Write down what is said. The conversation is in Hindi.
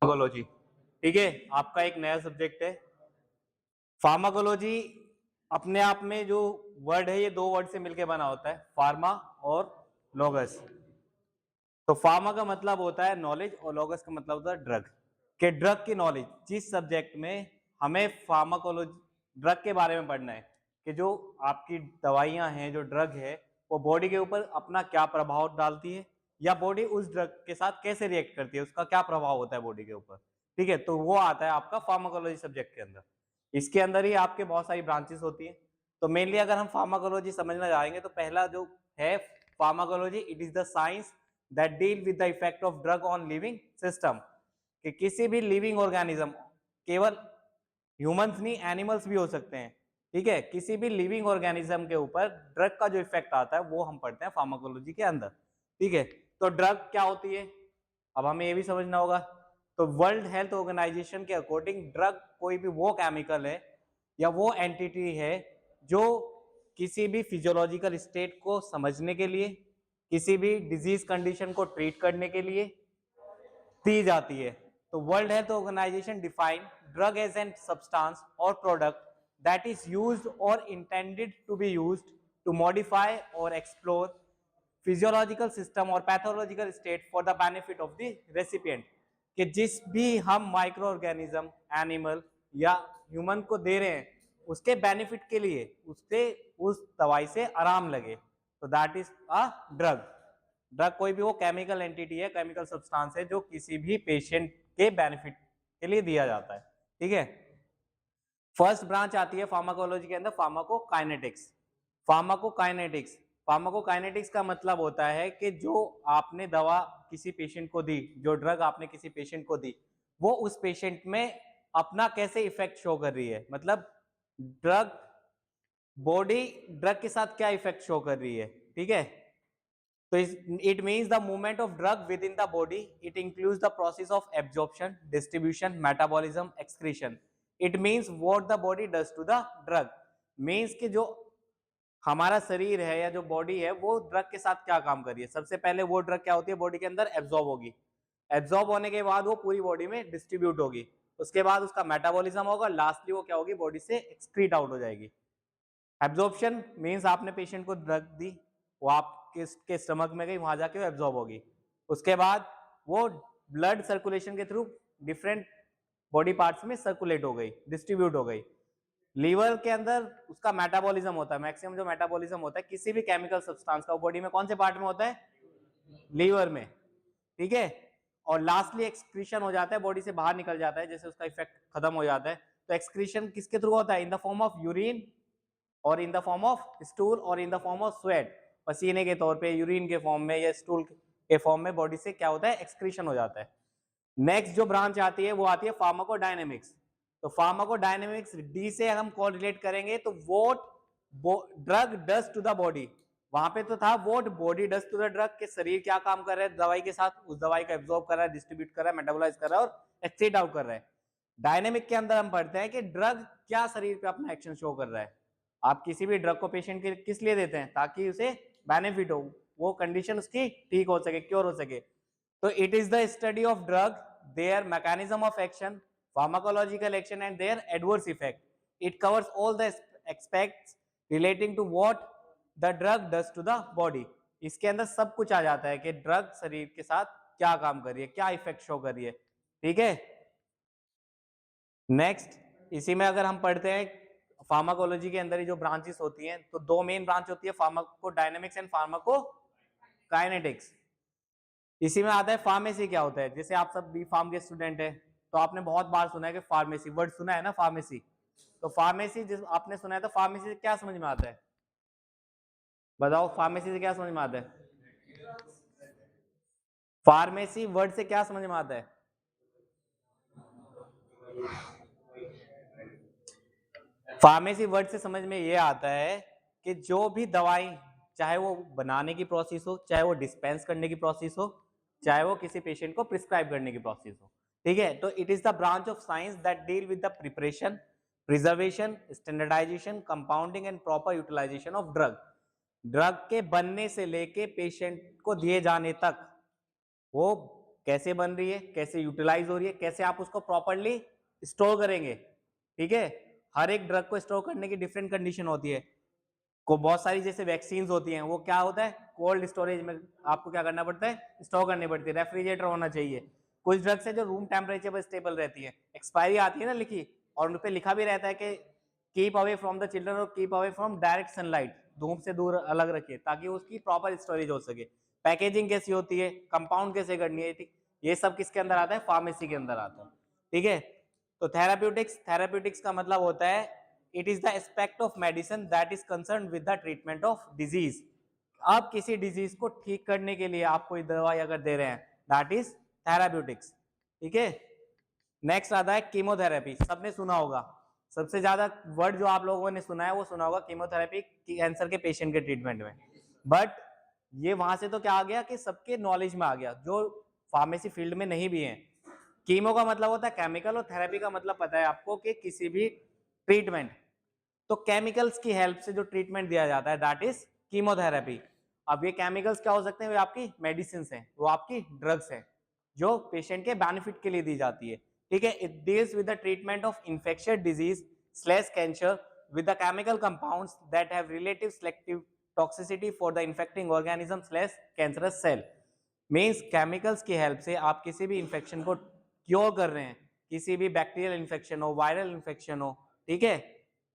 फार्माकोलॉजी। ठीक है, आपका एक नया सब्जेक्ट है फार्माकोलॉजी। अपने आप में जो वर्ड है ये दो वर्ड से मिलकर बना होता है, फार्मा और लोगस। तो फार्मा का मतलब होता है नॉलेज और लोगस का मतलब होता है ड्रग। के ड्रग की नॉलेज, जिस सब्जेक्ट में हमें फार्माकोलॉजी ड्रग के बारे में पढ़ना है कि जो आपकी दवाइयां हैं, जो ड्रग है वो बॉडी के ऊपर अपना क्या प्रभाव डालती है या बॉडी उस ड्रग के साथ कैसे रिएक्ट करती है, उसका क्या प्रभाव होता है बॉडी के ऊपर। ठीक है, तो वो आता है आपका फार्माकोलॉजी सब्जेक्ट के अंदर। इसके अंदर ही आपके बहुत सारी ब्रांचेस होती हैं। तो मेनली अगर हम फार्माकोलॉजी समझना जाएंगे तो पहला जो है pharmacology, it is the science that deal with the effect of drug on living system. कि किसी भी लिविंग ऑर्गेनिज्म, केवल ह्यूमंस नहीं एनिमल्स भी हो सकते हैं, ठीक है, किसी भी लिविंग ऑर्गेनिज्म के ऊपर ड्रग का जो इफेक्ट आता है वो हम पढ़ते हैं फार्माकोलॉजी के अंदर। ठीक है, तो ड्रग क्या होती है अब हमें ये भी समझना होगा। तो वर्ल्ड हेल्थ ऑर्गेनाइजेशन के अकॉर्डिंग ड्रग कोई भी वो केमिकल है या वो एंटिटी है जो किसी भी फिजियोलॉजिकल स्टेट को समझने के लिए, किसी भी डिजीज कंडीशन को ट्रीट करने के लिए दी जाती है। तो World Health Organization define drug as an substance or product that is used or intended to be used to modify or explore physiological system or pathological state for the benefit of the recipient. कि जिस भी हम माइक्रो ऑर्गेनिज्म, एनिमल या ह्यूमन को दे रहे हैं उसके बेनिफिट के लिए, उससे उस दवाई से आराम लगे, तो that is a drug. Drug कोई भी वो केमिकल एंटिटी है, केमिकल सब्सटेंस है जो किसी भी पेशेंट के बेनिफिट के लिए दिया जाता है। ठीक है, फर्स्ट ब्रांच आती है फार्माकोलॉजी के अंदर फार्माकोकाइनेटिक्स। फार्माकोकाइनेटिक्स, फार्माकोकाइनेटिक्स का मतलब होता है कि जो आपने दवा किसी पेशेंट को दी, जो ड्रग आपने किसी पेशेंट को दी, वो उस पेशेंट में अपना कैसे इफेक्ट शो कर रही है। मतलब ड्रग, बॉडी ड्रग के साथ क्या इफेक्ट शो कर रही है। ठीक है, so it means the movement of drug within the body. It includes the process of absorption, distribution, metabolism, excretion. It means what the body does to the drug. Means कि जो हमारा शरीर है या जो बॉडी है वो ड्रग के साथ क्या काम कर रही है। सबसे पहले वो ड्रग क्या होती है, बॉडी के अंदर एब्जॉर्ब होगी, एब्जॉर्ब होने के बाद वो पूरी बॉडी में डिस्ट्रीब्यूट होगी, उसके बाद उसका मेटाबॉलिज्म होगा, लास्टली वो क्या होगी, बॉडी से एक्सक्रीट आउट हो जाएगी। एब्जॉर्प्शन मीन्स आपने पेशेंट को ड्रग दी, वो आपके स्टमक में गई, वहां जाके वो एब्जॉर्ब होगी, उसके बाद वो ब्लड सर्कुलेशन के थ्रू डिफरेंट बॉडी पार्ट्स में सर्कुलेट हो गई, डिस्ट्रीब्यूट हो गई। लीवर के अंदर उसका मेटाबॉलिज्म होता है, मैक्सिमम जो मेटाबॉलिज्म होता है किसी भी केमिकल सब्सटेंस का, वो बॉडी में कौन से पार्ट में होता है, लीवर में। ठीक है, और लास्टली एक्सक्रीशन हो जाता है, बॉडी से बाहर निकल जाता है जैसे उसका इफेक्ट खत्म हो जाता है। तो एक्सक्रीशन किसके थ्रू होता है, in the form of urine और in the form of stool और in the form of sweat, पसीने के तौर पे, यूरिन के फॉर्म में या स्टूल के फॉर्म में बॉडी से क्या होता है, एक्सक्रीशन हो जाता है। नेक्स्ट जो ब्रांच आती है वो आती है फार्माकोडायनेमिक्स। तो फार्माकोडायनेमिक्स डी से हम कोरिलेट करेंगे तो what drug does to the body, वहां पे तो था what body does to the drug, के शरीर क्या काम कर रहा है दवाई के साथ, उस दवाई को एब्जॉर्ब कर रहा है, डिस्ट्रीब्यूट कर रहा है, मेटाबोलाइज कर रहा है और एक्सक्रीट आउट कर रहा है। डायनेमिक के अंदर हम पढ़ते हैं कि ड्रग क्या शरीर पे अपना एक्शन शो कर रहा है। आप किसी भी ड्रग को पेशेंट के किस लिए देते हैं, ताकि उसे बेनिफिट हो, वो कंडीशन उसकी ठीक हो सके, क्योर हो सके। तो it is the study of drug, their mechanism of action, pharmacological action and their adverse effect. It covers all the aspects relating to what the drug does to the body. इसके अंदर सब कुछ आ जाता है कि ड्रग शरीर के साथ क्या काम कर रही है, क्या इफेक्ट शो कर रही है। ठीक है, नेक्स्ट इसी में अगर हम पढ़ते हैं फार्माकोलॉजी के अंदर ही जो ब्रांचेस होती हैं, तो दो मेन ब्रांच होती है, फार्माकोडायनेमिक्स एंड फार्माकोकाइनेटिक्स। इसी में आता है फार्मेसी क्या होता है। जैसे आप सब बी फार्म के स्टूडेंट है तो आपने बहुत बार सुना है कि फार्मेसी वर्ड सुना है ना, फार्मेसी। तो फार्मेसी जिस आपने सुना है तो फार्मेसी से क्या समझ में आता है, बताओ फार्मेसी से क्या समझ में आता है, फार्मेसी वर्ड से क्या समझ में आता है। फार्मेसी वर्ड से समझ में ये आता है कि जो भी दवाई, चाहे वो बनाने की प्रोसेस हो, चाहे वो डिस्पेंस करने की प्रोसेस हो, चाहे वो किसी पेशेंट को प्रिस्क्राइब करने की प्रोसेस हो। ठीक है, तो it is the branch of science that deal with the preparation, preservation, standardisation, compounding and proper utilisation of drug. Drug के बनने से लेके पेशेंट को दिए जाने तक वो कैसे बन रही है, कैसे यूटिलाइज हो रही है, कैसे आप उसको प्रॉपरली स्टोर करेंगे, ठीक है। हर एक ड्रग को स्टोर करने की डिफरेंट कंडीशन होती है। को बहुत सारी जैसे वैक्सीन होती हैं, वो क्या होता है, कोल्ड स्टोरेज में आपको क्या करना पड़ता है, स्टोर करनी पड़ती है, रेफ्रिजरेटर होना चाहिए। कुछ ड्रग्स है जो रूम टेम्परेचर पर स्टेबल रहती है, एक्सपायरी आती है ना लिखी, और उन पे लिखा भी रहता है कि keep away from the children और keep away from direct sunlight, धूप से दूर अलग रखिए ताकि उसकी प्रॉपर स्टोरेज हो सके। पैकेजिंग कैसी होती है, कंपाउंड कैसे करनी है, ठीक, ये सब किसके अंदर आता है, फार्मेसी के अंदर आता है, ठीक है। तो थेराप्यूटिक्स का मतलब होता है it is the aspect of medicine that is concern with the treatment of disease. आप किसी डिजीज को ठीक करने के लिए आप कोई दवाई अगर दे रहे हैं, दैट इज थेराप्यूटिक्स, ठीक है। नेक्स्ट आता है कीमोथेरेपी, सबने सुना होगा, सबसे ज्यादा वर्ड जो आप लोगों ने सुना है वो सुना होगा कीमोथेरेपी, कैंसर के पेशेंट के ट्रीटमेंट में। बट ये वहां से तो क्या आ गया कि सबके नॉलेज में आ गया जो फार्मेसी फील्ड में नहीं भी है। कीमो का मतलब होता है केमिकल, और थेरेपी का मतलब पता है आपको कि किसी भी ट्रीटमेंट, तो केमिकल्स की हेल्प से जो ट्रीटमेंट दिया जाता है दैट इज कीमोथेरेपी। अब ये केमिकल्स क्या हो सकते हैं, वो आपकी मेडिसिन हैं, वो आपकी ड्रग्स हैं जो पेशेंट के बेनिफिट के लिए दी जाती है, ठीक है। It deals with the treatment of infectious disease slash cancer with the chemical compounds that have relative selective toxicity for the infecting organism slash cancerous cell. Means chemicals की हेल्प से आप किसी भी इंफेक्शन को क्योर कर रहे हैं, किसी भी बैक्टीरियल इन्फेक्शन हो, वायरल इन्फेक्शन हो, ठीक है,